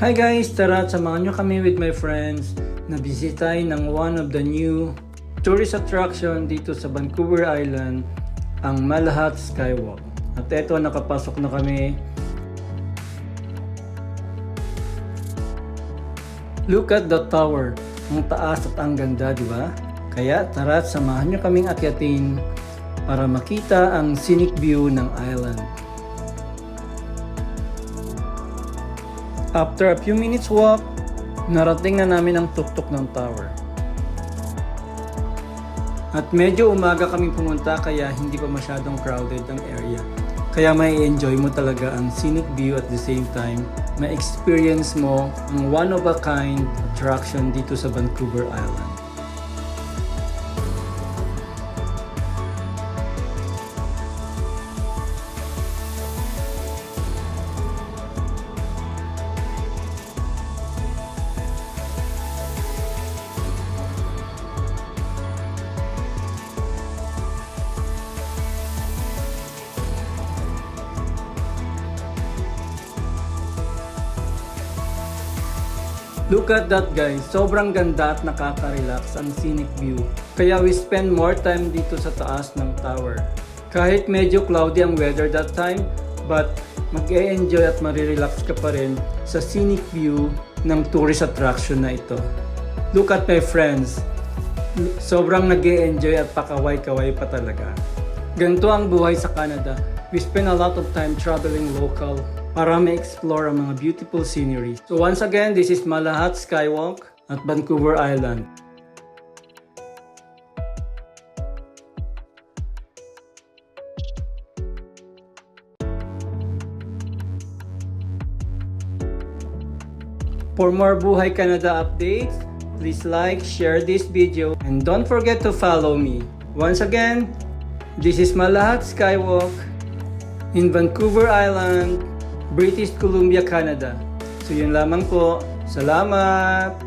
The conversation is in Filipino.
Hi guys! Tara, samahan nyo kami with my friends na bisitay ng one of the new tourist attraction dito sa Vancouver Island, ang Malahat Skywalk. At eto, nakapasok na kami. Look at the tower. Ang taas at ang ganda, di ba? Kaya tara, samahan nyo kaming akyatin para makita ang scenic view ng island. After a few minutes walk, narating na namin ang tuktok ng tower. At medyo umaga kami pumunta kaya hindi pa masyadong crowded ang area. Kaya may enjoy mo talaga ang scenic view at the same time, ma-experience mo ang one-of-a-kind attraction dito sa Vancouver Island. Look at that guys, sobrang ganda at nakaka-relax ang scenic view. Kaya we spend more time dito sa taas ng tower. Kahit medyo cloudy ang weather that time, but mag-e-enjoy at marirelax ka pa rin sa scenic view ng tourist attraction na ito. Look at my friends, sobrang nag-e-enjoy at pakaway-kaway pa talaga. Ganito ang buhay sa Canada. We spend a lot of time traveling local para ma-explore ang mga beautiful scenery. So once again, this is Malahat Skywalk at Vancouver Island. For more Buhay Canada updates, please like, share this video, and don't forget to follow me. Once again, this is Malahat Skywalk in Vancouver Island, British Columbia, Canada. So yun lamang po. Salamat!